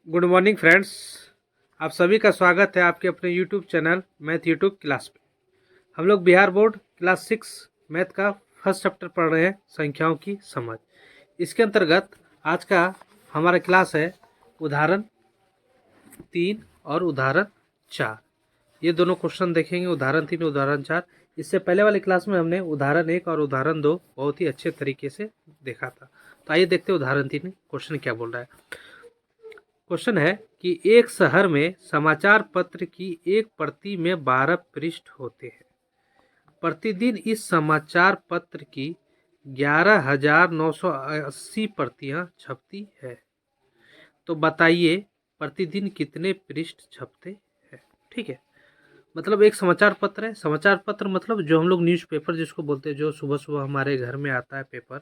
Good morning friends. आप सभी का स्वागत है आपके अपने YouTube channel math YouTube class पे। हम लोग बिहार बोर्ड क्लास 6 मैथ का फर्स्ट चैप्टर पढ़ रहे हैं, संख्याओं की समझ। इसके अंतर्गत आज का हमारा क्लास है उदाहरण 3 और उदाहरण 4। ये दोनों क्वेश्चन देखेंगे, उदाहरण 3 उदाहरण 4। इससे पहले वाले क्लास में हमने उदाहरण 1 और उदाहरण 2 बहुत ही अच्छे तरीके से देखा था। तो आइए देखते हैं उदाहरण 3 क्वेश्चन क्या बोल रहा है। क्वेश्चन है कि एक शहर में समाचार पत्र की एक प्रति में 12 पृष्ठ होते हैं। प्रतिदिन इस समाचार पत्र की 11,980 प्रतियां छपती है। तो बताइए प्रतिदिन कितने पृष्ठ छपते हैं। ठीक है, मतलब एक समाचार पत्र है। समाचार पत्र मतलब जो हम लोग न्यूज़पेपर जिसको बोलते हैं, जो सुबह सुबह हमारे घर में आता है पेपर,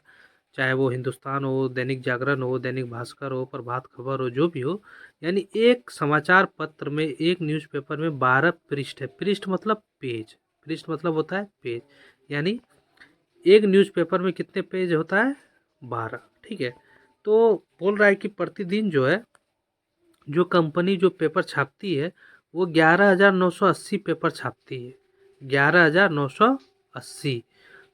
चाहे वो हिंदुस्तान हो, दैनिक जागरण हो, दैनिक भास्कर हो, प्रभात खबर हो, जो भी हो। यानी एक समाचार पत्र में, एक न्यूज़पेपर में 12 पृष्ठ है। पृष्ठ मतलब पेज, पृष्ठ मतलब होता है पेज। यानी एक न्यूज़पेपर में कितने पेज होता है? 12। ठीक है, तो बोल रहा है कि प्रतिदिन जो है, जो कंपनी जो पेपर छापती है वो 11,980 पेपर छापती है। 11,980।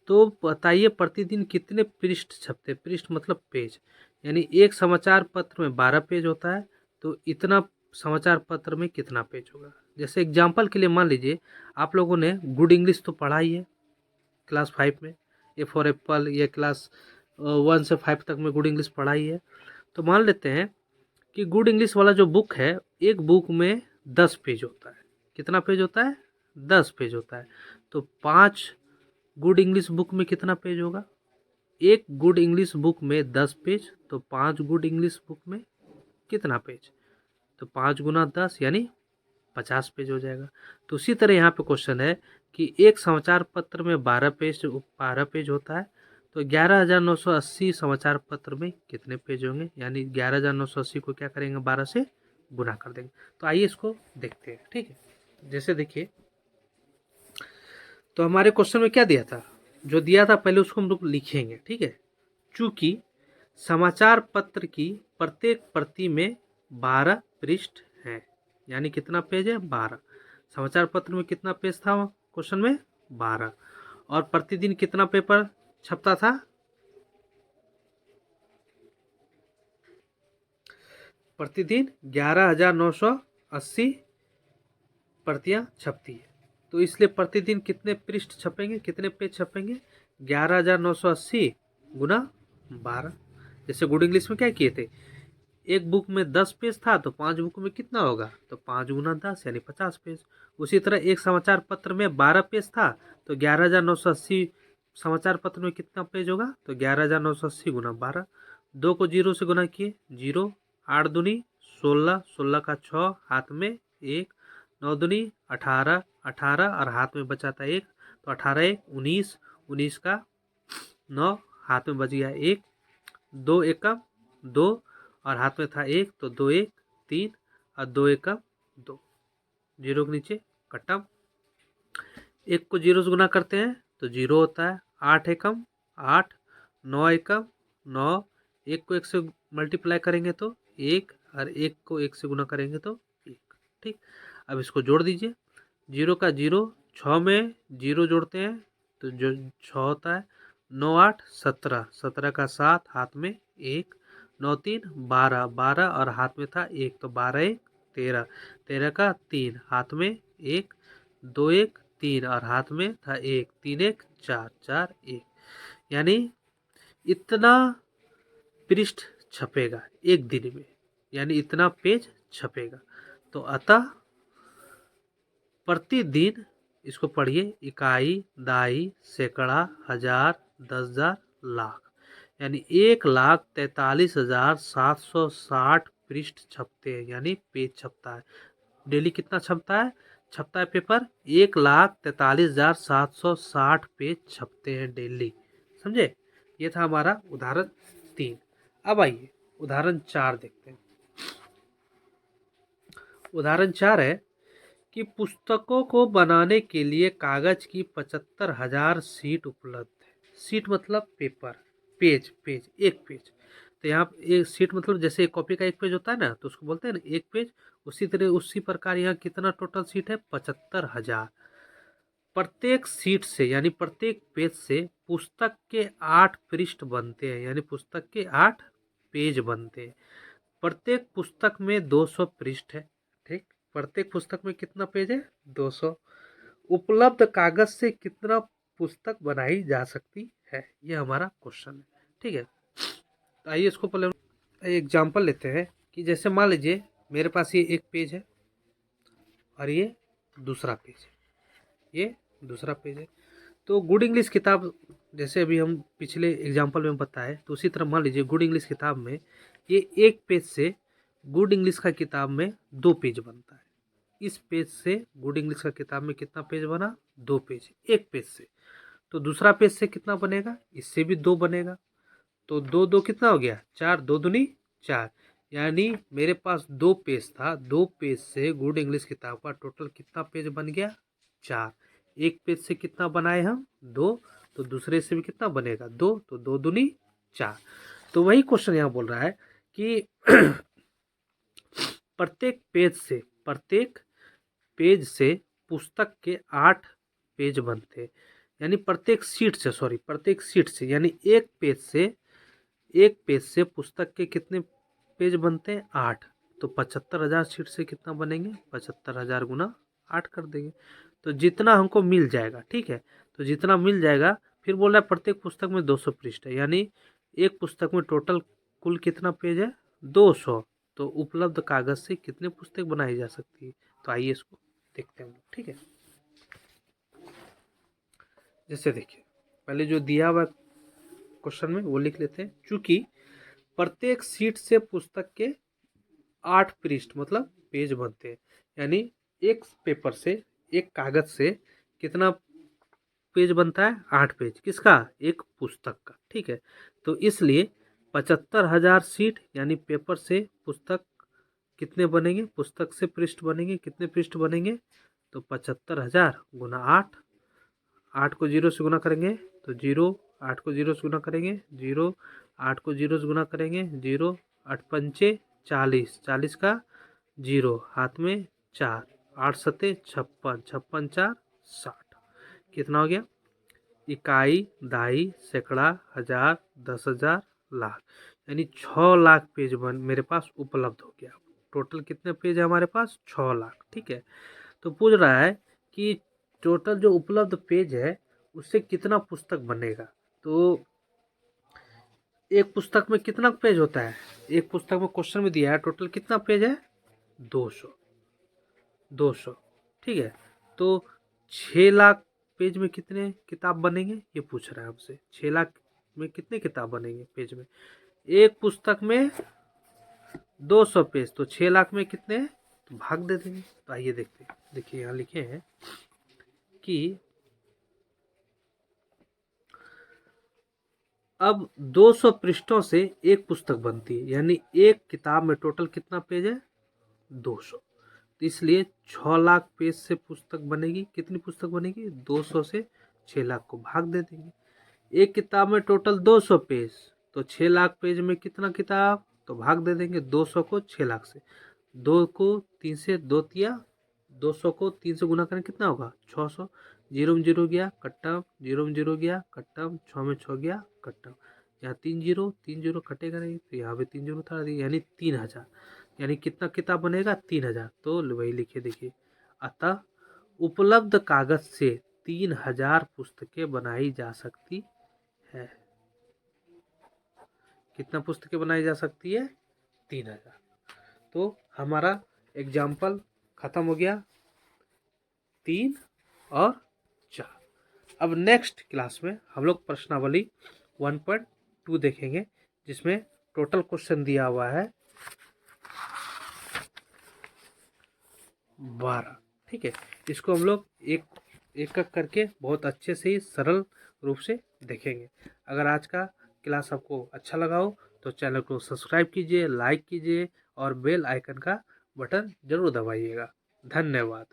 तो बताइए प्रतिदिन कितने पृष्ठ छपते। पृष्ठ मतलब पेज। यानी एक समाचार पत्र में 12 पेज होता है, तो इतना समाचार पत्र में कितना पेज होगा। जैसे एग्जाम्पल के लिए मान लीजिए आप लोगों ने गुड इंग्लिश तो पढ़ा ही है क्लास 5 में, ए फॉर एप्पल, ये क्लास 1 से 5 तक में गुड इंग्लिश पढ़ा ही है। तो मान लेते हैं कि गुड इंग्लिश वाला जो बुक है, एक बुक में 10 पेज होता है। कितना पेज होता है? 10 पेज होता है। तो 5 गुड इंग्लिश बुक में कितना पेज होगा? एक गुड इंग्लिश बुक में 10 पेज, तो 5 गुड इंग्लिश बुक में कितना पेज? तो 5 गुना 10 यानी 50 पेज हो जाएगा। तो उसी तरह यहाँ पे क्वेश्चन है कि एक समाचार पत्र में 12 पेज होता है, तो 11,980 समाचार पत्र में कितने पेज होंगे? यानी 11,980 को क्या करेंगे? 12 से गुना कर देंगे। तो आइए इसको देखते हैं। ठीक है, जैसे देखिए, तो हमारे क्वेश्चन में क्या दिया था? जो दिया था पहले उसको हम लोग लिखेंगे। ठीक है, चूंकि समाचार पत्र की प्रत्येक प्रति में 12 पृष्ठ हैं, यानी कितना पेज है? 12। समाचार पत्र में कितना पेज था क्वेश्चन में? 12। और प्रतिदिन कितना पेपर छपता था? प्रतिदिन 11,980 प्रतियां छपती है। तो इसलिए प्रतिदिन कितने पृष्ठ छपेंगे, कितने पेज छपेंगे? 11,980 गुना 12। जैसे गुड इंग्लिश में क्या किए थे, एक बुक में 10 पेज था, तो 5 बुक में कितना होगा? तो 5 गुना 10 यानी 50 पेज। उसी तरह एक समाचार पत्र में 12 पेज था, तो 11,980 समाचार पत्र में कितना पेज होगा? तो 11,980 गुना 12। 2 को 0 से गुना किए, 0। 8 दूनी 16, 16 का 6, हाथ में 1। 9 दूनी 18, 18 और हाथ में बचा था 1, तो 18 1 19, 19 का 9, हाथ में बच गया 1। 2 एकम 2 और हाथ में था 1, तो 2 1 3 और 2 एकम 2। 0 के नीचे कटम। 1 को 0 से गुना करते हैं तो 0 होता है। 8 एकम 8, 9 एकम 9। 1 को 1 से मल्टीप्लाई करेंगे तो 1, और 1 को 1 से गुना करेंगे तो 1। ठीक, अब इसको जोड़ दीजिए। 0 का 0, 6 में 0 जोड़ते हैं तो जो 6 होता है। 9 8 17, 17 का 7, हाथ में 1। 9 3 12, 12 और हाथ में था 1, तो 12 1 13, 13 का 3, हाथ में 1। 2 1 3 और हाथ में था 1, 3 1 4, 4 1। यानी इतना पृष्ठ छपेगा एक दिन में, यानी इतना पेज छपेगा। तो अतः प्रतिदिन, इसको पढ़िए, इकाई, दाई, सैकड़ा, हजार, 10,000, लाख, यानी 1,43,760 पृष्ठ छपते हैं, यानी पेज छपता है। डेली कितना छपता है? छपता है पेपर 1,43,760 पेज छपते हैं डेली। समझे? ये था हमारा उदाहरण 3। अब आइए उदाहरण 4 देखते हैं। उदाहरण 4 है कि पुस्तकों को बनाने के लिए कागज की 75,000 शीट उपलब्ध है। शीट मतलब पेपर, पेज, पेज, एक पेज। तो यहाँ एक सीट मतलब जैसे एक कॉपी का एक पेज होता है ना, तो उसको बोलते हैं ना एक पेज, उसी तरह उसी प्रकार यहाँ कितना टोटल सीट है 75,000। प्रत्येक सीट से यानी प्रत्येक पेज से पुस्तक के 8 पृष्ठ बनते हैं, यानी पुस्तक के 8 पेज बनते हैं। प्रत्येक पुस्तक में 200 पृष्ठ है। ठीक, प्रत्येक पुस्तक में कितना पेज है 200। उपलब्ध कागज से कितना पुस्तक बनाई जा सकती है, ये हमारा क्वेश्चन है। ठीक है, तो आइए इसको पहले एग्जाम्पल लेते हैं कि जैसे मान लीजिए मेरे पास ये एक पेज है और ये दूसरा पेज है, ये दूसरा पेज है। तो गुड इंग्लिश किताब जैसे अभी हम पिछले एग्जाम्पल में बताए, तो उसी तरह मान लीजिए गुड इंग्लिश किताब में ये एक पेज से गुड इंग्लिश का किताब में 2 पेज बनता है। इस पेज से गुड इंग्लिश का किताब में कितना पेज बना 2 पेज एक पेज से। तो दूसरा पेज से कितना बनेगा, इससे भी 2 बनेगा। तो 2 2 कितना हो गया 4, 2 दूनी 4, यानी मेरे पास 2 पेज था, 2 पेज से गुड इंग्लिश किताब का टोटल कितना पेज बन गया 4। एक पेज से कितना बनाए हम 2, तो दूसरे से भी कितना बनेगा 2, तो 2 दूनी 4। तो वही क्वेश्चन यहाँ बोल रहा है कि प्रत्येक पेज से पुस्तक के 8 पेज बनते हैं, यानी प्रत्येक सीट से यानी एक पेज से पुस्तक के कितने पेज बनते हैं 8। तो 75,000 सीट से कितना बनेंगे 75,000 गुना 8 कर देंगे, तो जितना हमको मिल जाएगा। ठीक है, तो जितना मिल जाएगा, फिर बोल रहा है प्रत्येक पुस्तक में 200 पृष्ठ है, यानी एक पुस्तक में टोटल कुल कितना पेज है 200। तो उपलब्ध कागज से कितने पुस्तक बनाई जा सकती है, तो आइए इसको देखते हैं हम लोग। ठीक है, जैसे देखिए पहले जो दिया हुआ क्वेश्चन में वो लिख लेते हैं। चूंकि प्रत्येक सीट से पुस्तक के 8 पृष्ठ मतलब पेज बनते हैं, यानी एक पेपर से एक कागज से कितना पेज बनता है 8 पेज, किसका एक पुस्तक का। ठीक है, तो इसलिए 75,000 सीट यानी पेपर से पुस्तक कितने बनेंगे, पुस्तक से पृष्ठ बनेंगे, कितने पृष्ठ बनेंगे, तो 75,000 गुना 8। 8 को 0 से गुना करेंगे तो 0, 8 को 0 से गुना करेंगे 0, 8 को 0 से गुना करेंगे 0, 8 पंचे 40, 40 का 0 हाथ में 4, 8 सते 56, 56 4 60। कितना हो गया, इकाई, दहाई, सैकड़ा, हजार, 10,000, लाख, यानी 6 लाख पेज मेरे पास उपलब्ध हो गया। टोटल कितने पेज है हमारे पास 6 लाख। ठीक है, तो पूछ रहा है कि टोटल जो उपलब्ध पेज है उससे कितना पुस्तक बनेगा। तो एक पुस्तक में कितना पेज होता है, एक पुस्तक में क्वेश्चन में दिया है टोटल कितना पेज है 200। 200 ठीक है, तो 6 लाख पेज में कितने किताब बनेंगे ये पूछ रहा है हमसे। 6 लाख में कितने किताब बनेंगे पेज में, एक पुस्तक में 200 पेज, तो 6 लाख में कितने, तो भाग दे देंगे। तो आइए देखते हैं, देखिए यहाँ लिखे हैं कि अब 200 पृष्ठों से एक पुस्तक बनती है, यानी एक किताब में टोटल कितना पेज है 200। तो इसलिए 6 लाख पेज से पुस्तक बनेगी, कितनी पुस्तक बनेगी 200 से 6 लाख को भाग दे देंगे। एक किताब में टोटल 200 पेज, तो 6 लाख पेज में कितना किताब, तो भाग दे देंगे 200 को 6 लाख से। 2 को 3 से 2 तिया, 200 को 3 से गुना करें कितना होगा 600, 0 में 0 गया कट्टम, 0 में 0 गया कट्टम, 6 में 6 गया कट्टम, यहाँ 3 0 कटेगा नहीं, तो यहाँ पे 3 0 था, यानी 3,000, यानी कितना किताब बनेगा 3,000। तो वही लिखे देखिए, अतः उपलब्ध कागज से 3,000 पुस्तकें बनाई जा सकती है। कितना पुस्तकें बनाई जा सकती है 3,000। तो हमारा एग्जाम्पल खत्म हो गया 3 और 4। अब नेक्स्ट क्लास में हम लोग प्रश्नावली 1.2 देखेंगे, जिसमें टोटल क्वेश्चन दिया हुआ है 12। ठीक है, इसको हम लोग एक एक करके बहुत अच्छे से ही सरल रूप से देखेंगे। अगर आज का क्लास आपको अच्छा लगा हो तो चैनल को सब्सक्राइब कीजिए, लाइक कीजिए और बेल आइकन का बटन जरूर दबाइएगा। धन्यवाद।